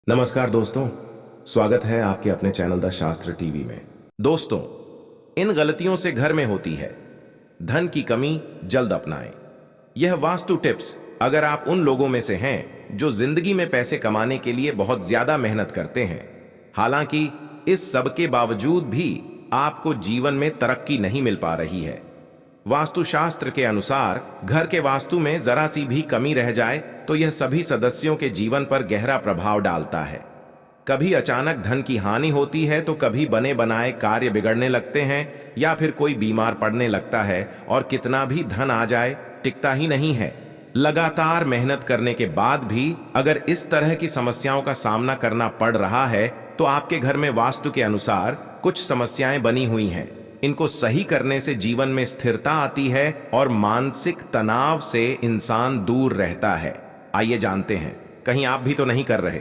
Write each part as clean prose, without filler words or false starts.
नमस्कार दोस्तों, स्वागत है आपके अपने चैनल द शास्त्र टीवी में। दोस्तों, इन गलतियों से घर में होती है धन की कमी, जल्द अपनाएं। यह वास्तु टिप्स अगर आप उन लोगों में से हैं जो जिंदगी में पैसे कमाने के लिए बहुत ज्यादा मेहनत करते हैं, हालांकि इस सब के बावजूद भी आपको जीवन में तरक्की नहीं मिल पा रही है। वास्तुशास्त्र के अनुसार घर के वास्तु में जरा सी भी कमी रह जाए तो यह सभी सदस्यों के जीवन पर गहरा प्रभाव डालता है। कभी अचानक धन की हानि होती है तो कभी बने बनाए कार्य बिगड़ने लगते हैं या फिर कोई बीमार पड़ने लगता है और कितना भी धन आ जाए टिकता ही नहीं है। लगातार मेहनत करने के बाद भी अगर इस तरह की समस्याओं का सामना करना पड़ रहा है तो आपके घर में वास्तु के अनुसार कुछ समस्याएं बनी हुई हैं। इनको सही करने से जीवन में स्थिरता आती है और मानसिक तनाव से इंसान दूर रहता है। आइए जानते हैं, कहीं आप भी तो नहीं कर रहे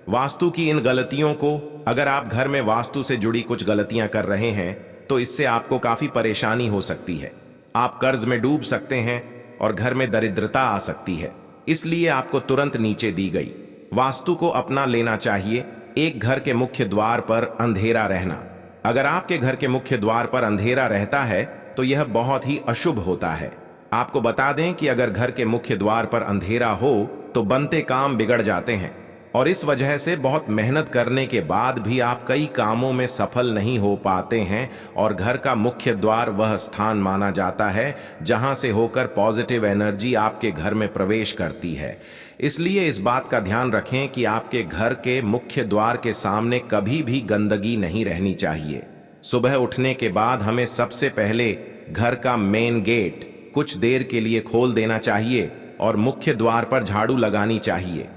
वास्तु की इन गलतियों को। अगर आप घर में वास्तु से जुड़ी कुछ गलतियां कर रहे हैं तो इससे आपको काफी परेशानी हो सकती है। आप कर्ज में डूब सकते हैं और घर में दरिद्रता आ सकती है। इसलिए आपको तुरंत नीचे दी गई वास्तु को अपना लेना चाहिए। एक घर के मुख्य द्वार पर अंधेरा रहना। अगर आपके घर के मुख्य द्वार पर अंधेरा रहता है तो यह बहुत ही अशुभ होता है। आपको बता दें कि अगर घर के मुख्य द्वार पर अंधेरा हो तो बनते काम बिगड़ जाते हैं और इस वजह से बहुत मेहनत करने के बाद भी आप कई कामों में सफल नहीं हो पाते हैं। और घर का मुख्य द्वार वह स्थान माना जाता है जहां से होकर पॉजिटिव एनर्जी आपके घर में प्रवेश करती है। इसलिए इस बात का ध्यान रखें कि आपके घर के मुख्य द्वार के सामने कभी भी गंदगी नहीं रहनी चाहिए। सुबह उठने के बाद हमें सबसे पहले घर का मेन गेट कुछ देर के लिए खोल देना चाहिए और मुख्य द्वार पर झाड़ू लगानी चाहिए।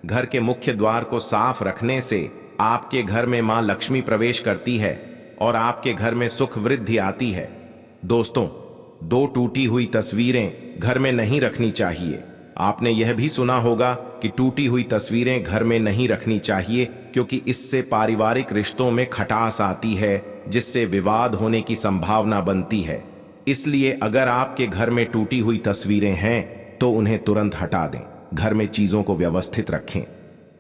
घर के मुख्य द्वार को साफ रखने से आपके घर में मां लक्ष्मी प्रवेश करती है और आपके घर में सुख वृद्धि आती है। दोस्तों, दो टूटी हुई तस्वीरें घर में नहीं रखनी चाहिए। आपने यह भी सुना होगा कि टूटी हुई तस्वीरें घर में नहीं रखनी चाहिए क्योंकि इससे पारिवारिक रिश्तों में खटास आती है जिससे विवाद होने की संभावना बनती है। इसलिए अगर आपके घर में टूटी हुई तस्वीरें हैं तो उन्हें तुरंत हटा दें। घर में चीजों को व्यवस्थित रखें।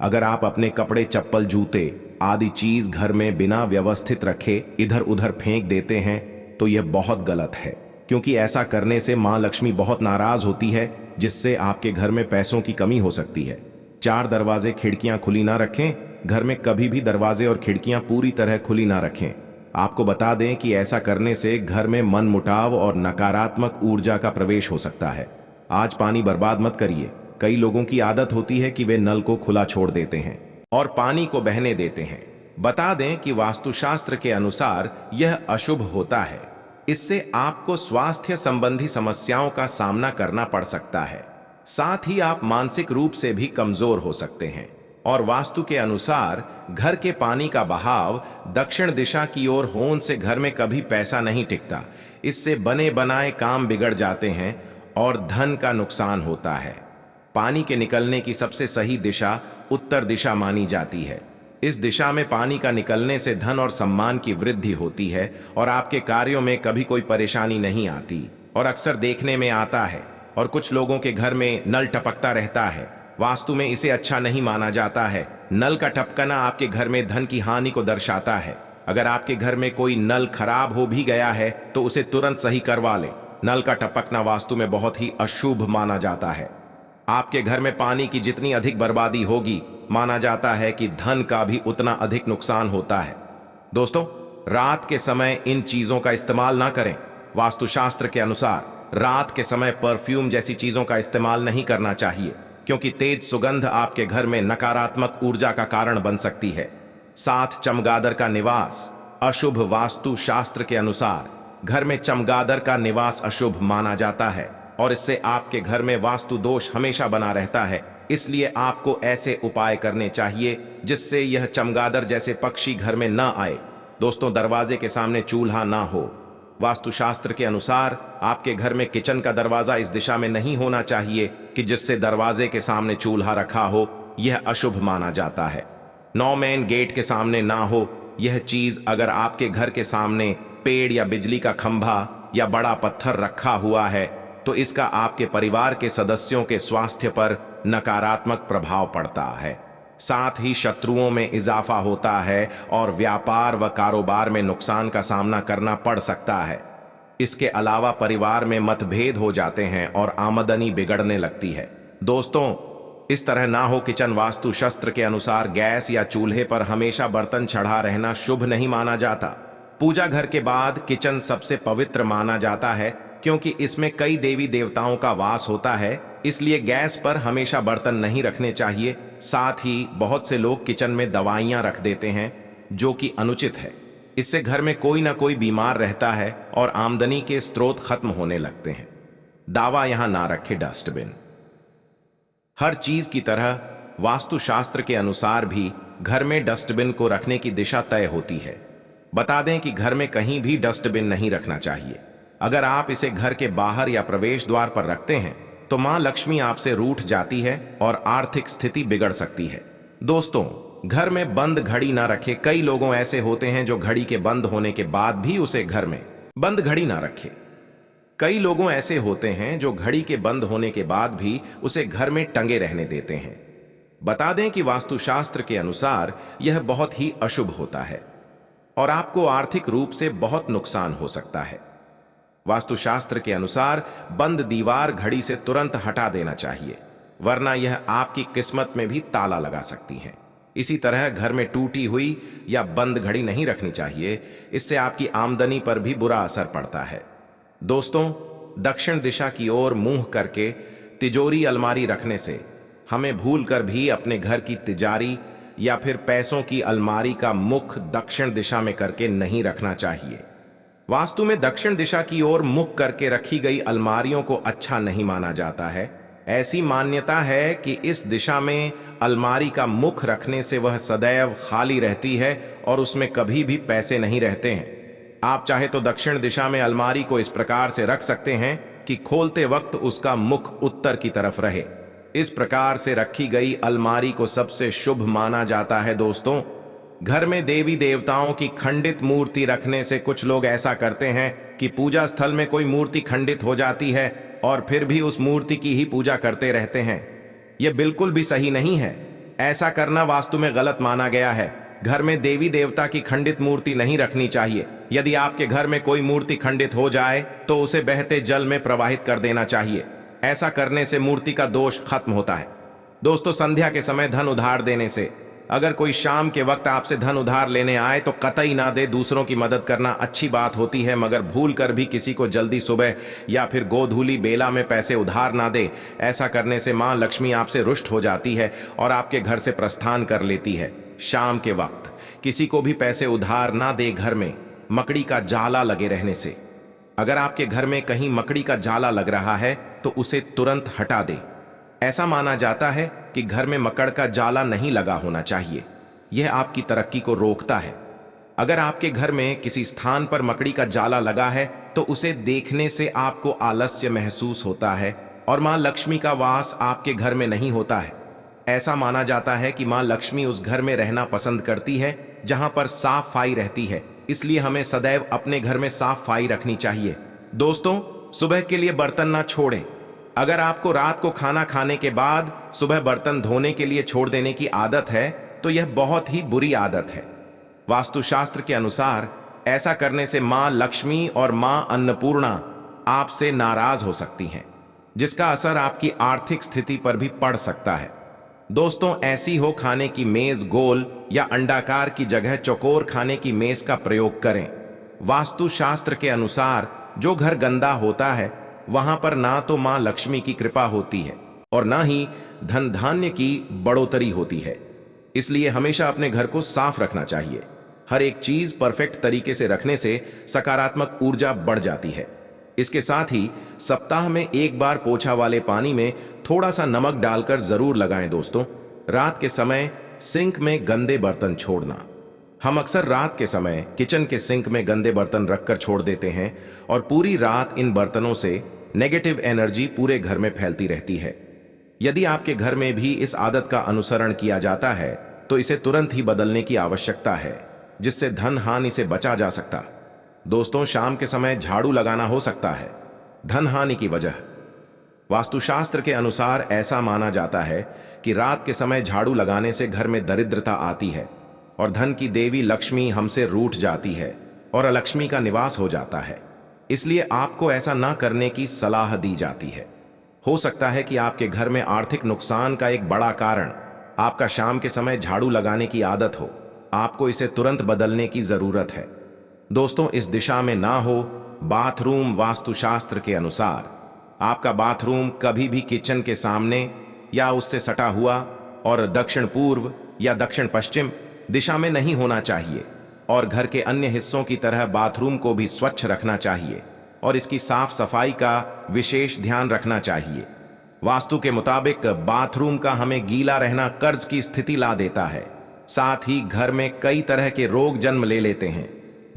अगर आप अपने कपड़े, चप्पल, जूते आदि चीज घर में बिना व्यवस्थित रखे इधर उधर फेंक देते हैं तो यह बहुत गलत है, क्योंकि ऐसा करने से मां लक्ष्मी बहुत नाराज होती है जिससे आपके घर में पैसों की कमी हो सकती है। चार दरवाजे, खिड़कियां खुली ना रखें। घर में कभी भी दरवाजे और खिड़कियां पूरी तरह खुली ना रखें। आपको बता दें कि ऐसा करने से घर में मनमुटाव और नकारात्मक ऊर्जा का प्रवेश हो सकता है। आज पानी बर्बाद मत करिए। कई लोगों की आदत होती है कि वे नल को खुला छोड़ देते हैं और पानी को बहने देते हैं। बता दें कि वास्तुशास्त्र के अनुसार यह अशुभ होता है। इससे आपको स्वास्थ्य संबंधी समस्याओं का सामना करना पड़ सकता है। साथ ही आप मानसिक रूप से भी कमजोर हो सकते हैं। और वास्तु के अनुसार घर के पानी का बहाव दक्षिण दिशा की ओर होने से घर में कभी पैसा नहीं टिकता। इससे बने बनाए काम बिगड़ जाते हैं और धन का नुकसान होता है। पानी के निकलने की सबसे सही दिशा उत्तर दिशा मानी जाती है। इस दिशा में पानी का निकलने से धन और सम्मान की वृद्धि होती है और आपके कार्यों में कभी कोई परेशानी नहीं आती। और अक्सर देखने में आता है और कुछ लोगों के घर में नल टपकता रहता है। वास्तु में इसे अच्छा नहीं माना जाता है। नल का टपकना आपके घर में धन की हानि को दर्शाता है। अगर आपके घर में कोई नल खराब हो भी गया है तो उसे तुरंत सही करवा लें। नल का टपकना वास्तु में बहुत ही अशुभ माना जाता है। आपके घर में पानी की जितनी अधिक बर्बादी होगी, माना जाता है कि धन का भी उतना अधिक नुकसान होता है। दोस्तों, रात के समय इन चीजों का इस्तेमाल ना करें। वास्तुशास्त्र के अनुसार रात के समय परफ्यूम जैसी चीजों का इस्तेमाल नहीं करना चाहिए, क्योंकि तेज सुगंध आपके घर में नकारात्मक ऊर्जा का कारण बन सकती है। साथ चमगादड़ का निवास अशुभ। वास्तु शास्त्र के अनुसार घर में चमगादड़ का निवास अशुभ माना जाता है और इससे आपके घर में वास्तु दोष हमेशा बना रहता है। इसलिए आपको ऐसे उपाय करने चाहिए जिससे यह चमगादड़ जैसे पक्षी घर में ना आए। दोस्तों, दरवाजे के सामने चूल्हा ना हो। वास्तुशास्त्र के अनुसार आपके घर में किचन का दरवाजा इस दिशा में नहीं होना चाहिए कि जिससे दरवाजे के सामने चूल्हा रखा हो। यह अशुभ माना जाता है। नौ मेन गेट के सामने ना हो। यह चीज अगर आपके घर के सामने पेड़ या बिजली का खंभा या बड़ा पत्थर रखा हुआ है तो इसका आपके परिवार के सदस्यों के स्वास्थ्य पर नकारात्मक प्रभाव पड़ता है। साथ ही शत्रुओं में इजाफा होता है और व्यापार व कारोबार में नुकसान का सामना करना पड़ सकता है। इसके अलावा परिवार में मतभेद हो जाते हैं और आमदनी बिगड़ने लगती है। दोस्तों, इस तरह ना हो। किचन वास्तु शास्त्र के अनुसार गैस या चूल्हे पर हमेशा बर्तन चढ़ा रहना शुभ नहीं माना जाता। पूजा घर के बाद किचन सबसे पवित्र माना जाता है, क्योंकि इसमें कई देवी देवताओं का वास होता है। इसलिए गैस पर हमेशा बर्तन नहीं रखने चाहिए। साथ ही बहुत से लोग किचन में दवाइयां रख देते हैं, जो कि अनुचित है। इससे घर में कोई ना कोई बीमार रहता है और आमदनी के स्रोत खत्म होने लगते हैं। दावा यहां ना रखे डस्टबिन। हर चीज की तरह वास्तुशास्त्र के अनुसार भी घर में डस्टबिन को रखने की दिशा तय होती है। बता दें कि घर में कहीं भी डस्टबिन नहीं रखना चाहिए। अगर आप इसे घर के बाहर या प्रवेश द्वार पर रखते हैं तो मां लक्ष्मी आपसे रूठ जाती है और आर्थिक स्थिति बिगड़ सकती है। दोस्तों, घर में बंद घड़ी ना रखें। कई लोगों ऐसे होते हैं जो घड़ी के बंद होने के बाद भी उसे घर में बंद घड़ी ना रखें। कई लोगों ऐसे होते हैं जो घड़ी के बंद होने के बाद भी उसे घर में टंगे रहने देते हैं। बता दें कि वास्तुशास्त्र के अनुसार यह बहुत ही अशुभ होता है और आपको आर्थिक रूप से बहुत नुकसान हो सकता है। वास्तुशास्त्र के अनुसार बंद दीवार घड़ी से तुरंत हटा देना चाहिए, वरना यह आपकी किस्मत में भी ताला लगा सकती है। इसी तरह घर में टूटी हुई या बंद घड़ी नहीं रखनी चाहिए। इससे आपकी आमदनी पर भी बुरा असर पड़ता है। दोस्तों, दक्षिण दिशा की ओर मुंह करके तिजोरी अलमारी रखने से हमें भूलकर भी अपने घर की तिजारी या फिर पैसों की अलमारी का मुख दक्षिण दिशा में करके नहीं रखना चाहिए। वास्तु में दक्षिण दिशा की ओर मुख करके रखी गई अलमारियों को अच्छा नहीं माना जाता है। ऐसी मान्यता है कि इस दिशा में अलमारी का मुख रखने से वह सदैव खाली रहती है और उसमें कभी भी पैसे नहीं रहते हैं। आप चाहे तो दक्षिण दिशा में अलमारी को इस प्रकार से रख सकते हैं कि खोलते वक्त उसका मुख उत्तर की तरफ रहे। इस प्रकार से रखी गई अलमारी को सबसे शुभ माना जाता है। दोस्तों, घर में देवी देवताओं की खंडित मूर्ति रखने से कुछ लोग ऐसा करते हैं कि पूजा स्थल में कोई मूर्ति खंडित हो जाती है और फिर भी उस मूर्ति की ही पूजा करते रहते हैं। यह बिल्कुल भी सही नहीं है। ऐसा करना वास्तु में गलत माना गया है। घर में देवी देवता की खंडित मूर्ति नहीं रखनी चाहिए। यदि आपके घर में कोई मूर्ति खंडित हो जाए तो उसे बहते जल में प्रवाहित कर देना चाहिए। ऐसा करने से मूर्ति का दोष खत्म होता है। दोस्तों, संध्या के समय धन उधार देने से, अगर कोई शाम के वक्त आपसे धन उधार लेने आए तो कतई ना दे। दूसरों की मदद करना अच्छी बात होती है, मगर भूल कर भी किसी को जल्दी सुबह या फिर गोधूली बेला में पैसे उधार ना दे। ऐसा करने से मां लक्ष्मी आपसे रुष्ट हो जाती है और आपके घर से प्रस्थान कर लेती है। शाम के वक्त किसी को भी पैसे उधार ना दे। घर में मकड़ी का जाला लगे रहने से, अगर आपके घर में कहीं मकड़ी का जाला लग रहा है तो उसे तुरंत हटा दे। ऐसा माना जाता है कि घर में मकड़ का जाला नहीं लगा होना चाहिए। यह आपकी तरक्की को रोकता है। अगर आपके घर में किसी स्थान पर मकड़ी का जाला लगा है तो उसे देखने से आपको आलस्य महसूस होता है और मां लक्ष्मी का वास आपके घर में नहीं होता है। ऐसा माना जाता है कि मां लक्ष्मी उस घर में रहना पसंद करती है जहां पर साफ सफाई रहती है। इसलिए हमें सदैव अपने घर में साफ सफाई रखनी चाहिए। दोस्तों, सुबह के लिए बर्तन ना छोड़ें। अगर आपको रात को खाना खाने के बाद सुबह बर्तन धोने के लिए छोड़ देने की आदत है तो यह बहुत ही बुरी आदत है। वास्तुशास्त्र के अनुसार ऐसा करने से मां लक्ष्मी और मां अन्नपूर्णा आपसे नाराज हो सकती हैं, जिसका असर आपकी आर्थिक स्थिति पर भी पड़ सकता है। दोस्तों, ऐसी हो खाने की मेज गोल या अंडाकार की जगह चौकोर खाने की मेज का प्रयोग करें। वास्तुशास्त्र के अनुसार जो घर गंदा होता है वहां पर ना तो मां लक्ष्मी की कृपा होती है और ना ही धन धान्य की बढ़ोतरी होती है। इसलिए हमेशा अपने घर को साफ रखना चाहिए। हर एक चीज परफेक्ट तरीके से रखने से सकारात्मक ऊर्जा बढ़ जाती है। इसके साथ ही सप्ताह में एक बार पोछा वाले पानी में थोड़ा सा नमक डालकर जरूर लगाएं। दोस्तों, रात के समय सिंक में गंदे बर्तन छोड़ना। हम अक्सर रात के समय किचन के सिंक में गंदे बर्तन रखकर छोड़ देते हैं और पूरी रात इन बर्तनों से नेगेटिव एनर्जी पूरे घर में फैलती रहती है। यदि आपके घर में भी इस आदत का अनुसरण किया जाता है तो इसे तुरंत ही बदलने की आवश्यकता है, जिससे धन हानि से बचा जा सकता। दोस्तों, शाम के समय झाड़ू लगाना हो सकता है धन हानि की वजह। वास्तुशास्त्र के अनुसार ऐसा माना जाता है कि रात के समय झाड़ू लगाने से घर में दरिद्रता आती है और धन की देवी लक्ष्मी हमसे रूठ जाती है और अलक्ष्मी का निवास हो जाता है। इसलिए आपको ऐसा ना करने की सलाह दी जाती है। हो सकता है कि आपके घर में आर्थिक नुकसान का एक बड़ा कारण आपका शाम के समय झाड़ू लगाने की आदत हो। आपको इसे तुरंत बदलने की जरूरत है। दोस्तों, इस दिशा में ना हो। बाथरूम वास्तुशास्त्र के अनुसार आपका बाथरूम कभी भी किचन के सामने या उससे सटा हुआ और दक्षिण पूर्व या दक्षिण पश्चिम दिशा में नहीं होना चाहिए और घर के अन्य हिस्सों की तरह बाथरूम को भी स्वच्छ रखना चाहिए और इसकी साफ सफाई का विशेष ध्यान रखना चाहिए। वास्तु के मुताबिक बाथरूम का हमें गीला रहना कर्ज की स्थिति ला देता है। साथ ही घर में कई तरह के रोग जन्म ले लेते हैं।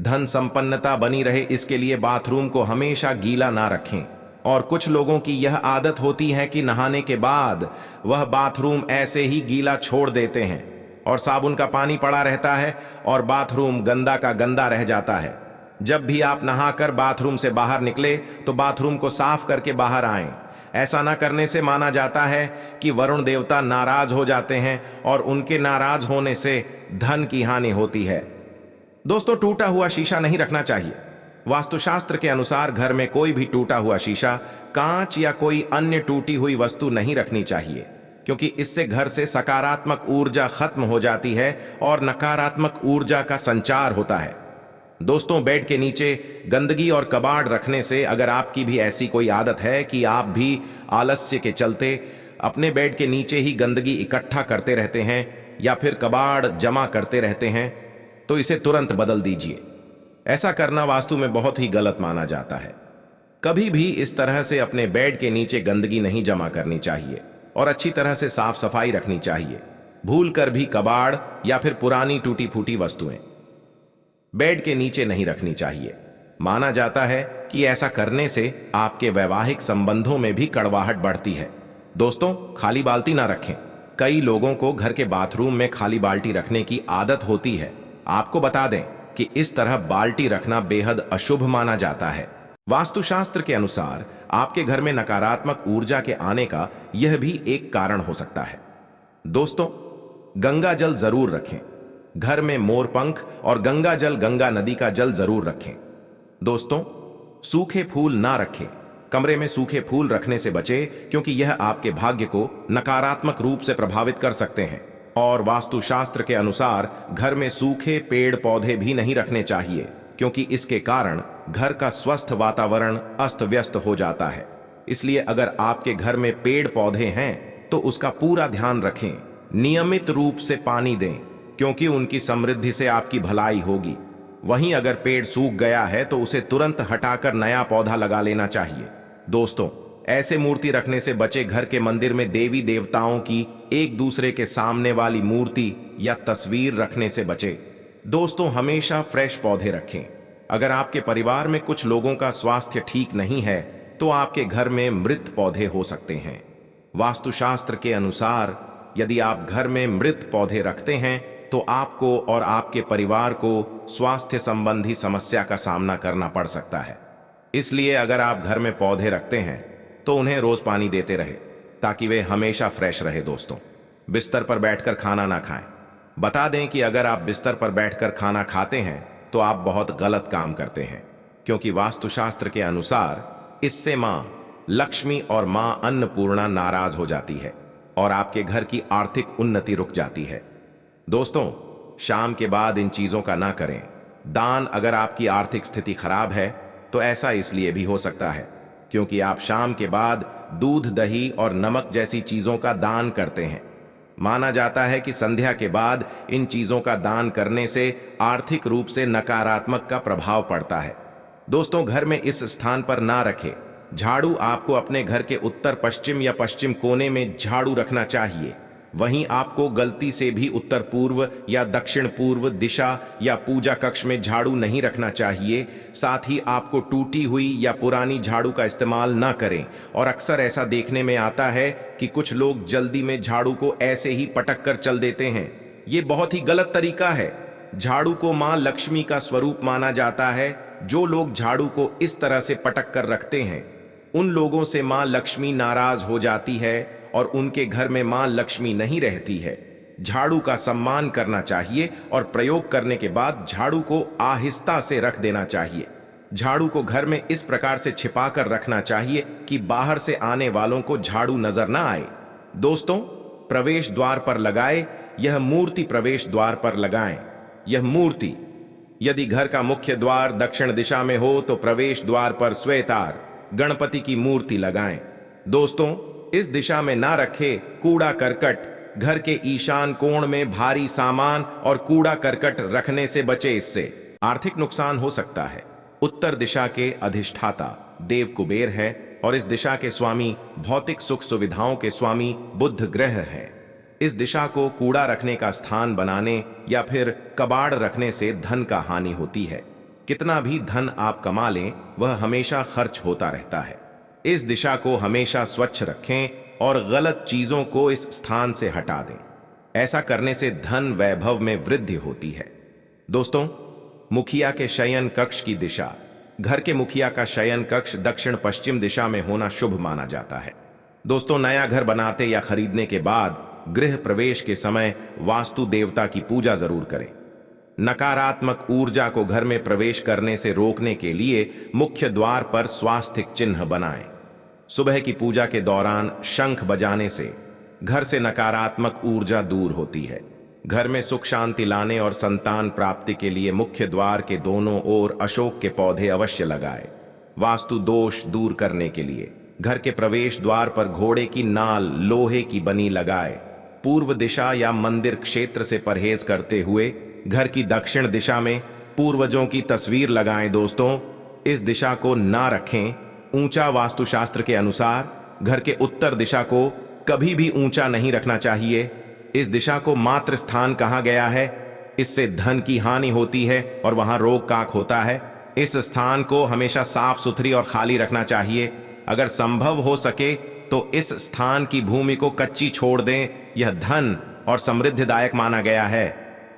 धन संपन्नता बनी रहे इसके लिए बाथरूम को हमेशा गीला ना रखें। और कुछ लोगों की यह आदत होती है कि नहाने के बाद वह बाथरूम ऐसे ही गीला छोड़ देते हैं और साबुन का पानी पड़ा रहता है और बाथरूम गंदा का गंदा रह जाता है। जब भी आप नहाकर बाथरूम से बाहर निकले तो बाथरूम को साफ करके बाहर आएं। ऐसा न करने से माना जाता है कि वरुण देवता नाराज हो जाते हैं और उनके नाराज होने से धन की हानि होती है। दोस्तों, टूटा हुआ शीशा नहीं रखना चाहिए। वास्तुशास्त्र के अनुसार घर में कोई भी टूटा हुआ शीशा, कांच या कोई अन्य टूटी हुई वस्तु नहीं रखनी चाहिए, क्योंकि इससे घर से सकारात्मक ऊर्जा खत्म हो जाती है और नकारात्मक ऊर्जा का संचार होता है। दोस्तों, बेड के नीचे गंदगी और कबाड़ रखने से अगर आपकी भी ऐसी कोई आदत है कि आप भी आलस्य के चलते अपने बेड के नीचे ही गंदगी इकट्ठा करते रहते हैं या फिर कबाड़ जमा करते रहते हैं, तो इसे तुरंत बदल दीजिए। ऐसा करना वास्तु में बहुत ही गलत माना जाता है। कभी भी इस तरह से अपने बेड के नीचे गंदगी नहीं जमा करनी चाहिए और अच्छी तरह से साफ सफाई रखनी चाहिए। भूल कर भी कबाड़ या फिर पुरानी टूटी फूटी वस्तुएं बेड के नीचे नहीं रखनी चाहिए। माना जाता है कि ऐसा करने से आपके वैवाहिक संबंधों में भी कड़वाहट बढ़ती है। दोस्तों, खाली बाल्टी ना रखें। कई लोगों को घर के बाथरूम में खाली बाल्टी रखने की आदत होती है। आपको बता दें कि इस तरह बाल्टी रखना बेहद अशुभ माना जाता है। वास्तुशास्त्र के अनुसार आपके घर में नकारात्मक ऊर्जा के आने का यह भी एक कारण हो सकता है। दोस्तों, गंगा जल जरूर रखें। घर में मोर पंख और गंगा जल, गंगा नदी का जल जरूर रखें। दोस्तों, सूखे फूल ना रखें। कमरे में सूखे फूल रखने से बचें, क्योंकि यह आपके भाग्य को नकारात्मक रूप से प्रभावित कर सकते हैं। और वास्तुशास्त्र के अनुसार घर में सूखे पेड़ पौधे भी नहीं रखने चाहिए, क्योंकि इसके कारण घर का स्वस्थ वातावरण अस्त व्यस्त हो जाता है। इसलिए अगर आपके घर में पेड़ पौधे हैं तो उसका पूरा ध्यान रखें। नियमित रूप से पानी दें, क्योंकि उनकी समृद्धि से आपकी भलाई होगी। वहीं अगर पेड़ सूख गया है तो उसे तुरंत हटाकर नया पौधा लगा लेना चाहिए। दोस्तों, ऐसे मूर्ति रखने से बचे। घर के मंदिर में देवी देवताओं की एक दूसरे के सामने वाली मूर्ति या तस्वीर रखने से बचे। दोस्तों, हमेशा फ्रेश पौधे रखें। अगर आपके परिवार में कुछ लोगों का स्वास्थ्य ठीक नहीं है तो आपके घर में मृत पौधे हो सकते हैं। वास्तुशास्त्र के अनुसार यदि आप घर में मृत पौधे रखते हैं तो आपको और आपके परिवार को स्वास्थ्य संबंधी समस्या का सामना करना पड़ सकता है। इसलिए अगर आप घर में पौधे रखते हैं तो उन्हें रोज पानी देते रहे, ताकि वे हमेशा फ्रेश रहे। दोस्तों, बिस्तर पर बैठकर खाना ना खाएं। बता दें कि अगर आप बिस्तर पर बैठकर खाना खाते हैं तो आप बहुत गलत काम करते हैं, क्योंकि वास्तुशास्त्र के अनुसार इससे मां लक्ष्मी और मां अन्नपूर्णा नाराज हो जाती है और आपके घर की आर्थिक उन्नति रुक जाती है। दोस्तों, शाम के बाद इन चीजों का ना करें। दान, अगर आपकी आर्थिक स्थिति खराब है तो ऐसा इसलिए भी हो सकता है क्योंकि आप शाम के बाद दूध, दही और नमक जैसी चीजों का दान करते हैं। माना जाता है कि संध्या के बाद इन चीजों का दान करने से आर्थिक रूप से नकारात्मक का प्रभाव पड़ता है। दोस्तों, घर में इस स्थान पर ना रखें। झाड़ू आपको अपने घर के उत्तर पश्चिम या पश्चिम कोने में झाड़ू रखना चाहिए। वहीं आपको गलती से भी उत्तर पूर्व या दक्षिण पूर्व दिशा या पूजा कक्ष में झाड़ू नहीं रखना चाहिए। साथ ही आपको टूटी हुई या पुरानी झाड़ू का इस्तेमाल ना करें। और अक्सर ऐसा देखने में आता है कि कुछ लोग जल्दी में झाड़ू को ऐसे ही पटक कर चल देते हैं। ये बहुत ही गलत तरीका है। झाड़ू को मां लक्ष्मी का स्वरूप माना जाता है। जो लोग झाड़ू को इस तरह से पटक कर रखते हैं उन लोगों से मां लक्ष्मी नाराज हो जाती है और उनके घर में मां लक्ष्मी नहीं रहती है, झाड़ू का सम्मान करना चाहिए और प्रयोग करने के बाद झाड़ू को आहिस्ता से रख देना चाहिए। झाड़ू को घर में इस प्रकार से छिपा कर रखना चाहिए कि बाहर से आने वालों को झाड़ू नजर ना आए। दोस्तों, प्रवेश द्वार पर लगाए, यह मूर्ति प्रवेश द्वार पर लगाएं। यह मूर्ति यदि घर का मुख्य द्वार दक्षिण दिशा में हो तो प्रवेश द्वार पर श्वेतार गणपति की मूर्ति लगाएं। दोस्तों, इस दिशा में ना रखे कूड़ा करकट। घर के ईशान कोण में भारी सामान और कूड़ा करकट रखने से बचे, इससे आर्थिक नुकसान हो सकता है। उत्तर दिशा के अधिष्ठाता देव कुबेर है और इस दिशा के स्वामी भौतिक सुख सुविधाओं के स्वामी बुध ग्रह हैं। इस दिशा को कूड़ा रखने का स्थान बनाने या फिर कबाड़ रखने से धन का हानि होती है। कितना भी धन आप कमा लें, वह हमेशा खर्च होता रहता है। इस दिशा को हमेशा स्वच्छ रखें और गलत चीजों को इस स्थान से हटा दें। ऐसा करने से धन वैभव में वृद्धि होती है। दोस्तों, मुखिया के शयन कक्ष की दिशा। घर के मुखिया का शयन कक्ष दक्षिण पश्चिम दिशा में होना शुभ माना जाता है। दोस्तों, नया घर बनाते या खरीदने के बाद गृह प्रवेश के समय वास्तु देवता की पूजा जरूर करें। नकारात्मक ऊर्जा को घर में प्रवेश करने से रोकने के लिए मुख्य द्वार पर स्वास्तिक चिन्ह बनाएं। सुबह की पूजा के दौरान शंख बजाने से घर से नकारात्मक ऊर्जा दूर होती है। घर में सुख शांति लाने और संतान प्राप्ति के लिए मुख्य द्वार के दोनों ओर अशोक के पौधे अवश्य लगाएं। वास्तु दोष दूर करने के लिए घर के प्रवेश द्वार पर घोड़े की नाल लोहे की बनी लगाए। पूर्व दिशा या मंदिर क्षेत्र से परहेज करते हुए घर की दक्षिण दिशा में पूर्वजों की तस्वीर लगाएं। दोस्तों, इस दिशा को ना रखें। ऊंचा वास्तुशास्त्र के अनुसार घर के उत्तर दिशा को कभी भी ऊंचा नहीं रखना चाहिए। इस दिशा को मातृ स्थान कहा गया है। इससे धन की हानि होती है और वहां रोग काक होता है। इस स्थान को हमेशा साफ सुथरी और खाली रखना चाहिए। अगर संभव हो सके तो इस स्थान की भूमि को कच्ची छोड़ दें। यह धन और समृद्धिदायक माना गया है।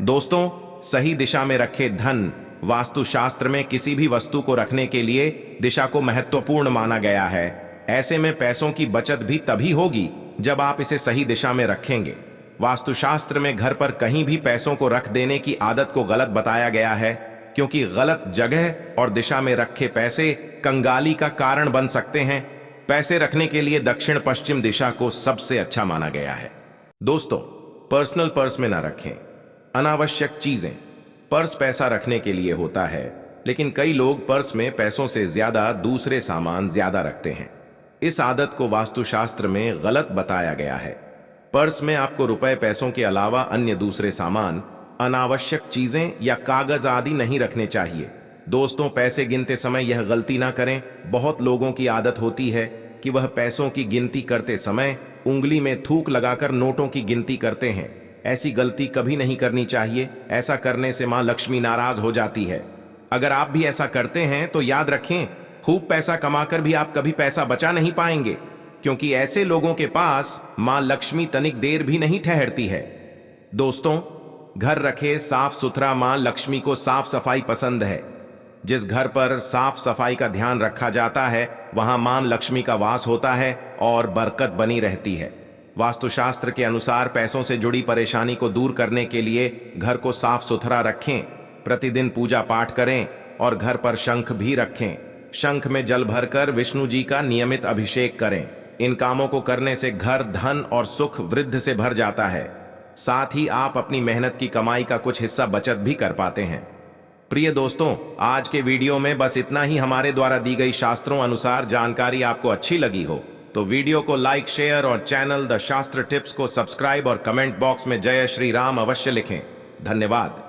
दोस्तों, सही दिशा में रखे धन वास्तुशास्त्र में किसी भी वस्तु को रखने के लिए दिशा को महत्वपूर्ण माना गया है। ऐसे में पैसों की बचत भी तभी होगी जब आप इसे सही दिशा में रखेंगे। वास्तुशास्त्र में घर पर कहीं भी पैसों को रख देने की आदत को गलत बताया गया है, क्योंकि गलत जगह और दिशा में रखे पैसे कंगाली का कारण बन सकते हैं। पैसे रखने के लिए दक्षिण पश्चिम दिशा को सबसे अच्छा माना गया है। दोस्तों, पर्सनल पर्स में ना रखें अनावश्यक चीजें। पर्स पैसा रखने के लिए होता है, लेकिन कई लोग पर्स में पैसों से ज्यादा दूसरे सामान ज्यादा रखते हैं। इस आदत को वास्तुशास्त्र में गलत बताया गया है। पर्स में आपको रुपए पैसों के अलावा अन्य दूसरे सामान, अनावश्यक चीजें या कागज आदि नहीं रखने चाहिए। दोस्तों, पैसे गिनते समय यह गलती ना करें। बहुत लोगों की आदत होती है कि वह पैसों की गिनती करते समय उंगली में थूक लगाकर नोटों की गिनती करते हैं। ऐसी गलती कभी नहीं करनी चाहिए। ऐसा करने से मां लक्ष्मी नाराज हो जाती है। अगर आप भी ऐसा करते हैं तो याद रखें, खूब पैसा कमाकर भी आप कभी पैसा बचा नहीं पाएंगे, क्योंकि ऐसे लोगों के पास मां लक्ष्मी तनिक देर भी नहीं ठहरती है। दोस्तों, घर रखे साफ सुथरा। मां लक्ष्मी को साफ सफाई पसंद है। जिस घर पर साफ सफाई का ध्यान रखा जाता है वहां मां लक्ष्मी का वास होता है और बरकत बनी रहती है। वास्तुशास्त्र के अनुसार पैसों से जुड़ी परेशानी को दूर करने के लिए घर को साफ सुथरा रखें। प्रतिदिन पूजा पाठ करें और घर पर शंख भी रखें। शंख में जल भरकर विष्णु जी का नियमित अभिषेक करें। इन कामों को करने से घर धन और सुख वृद्धि से भर जाता है। साथ ही आप अपनी मेहनत की कमाई का कुछ हिस्सा बचत भी कर पाते हैं। प्रिय दोस्तों, आज के वीडियो में बस इतना ही। हमारे द्वारा दी गई शास्त्रों अनुसार जानकारी आपको अच्छी लगी हो तो वीडियो को लाइक, शेयर और चैनल द शास्त्र टिप्स को सब्सक्राइब और कमेंट बॉक्स में जय श्री राम अवश्य लिखें। धन्यवाद।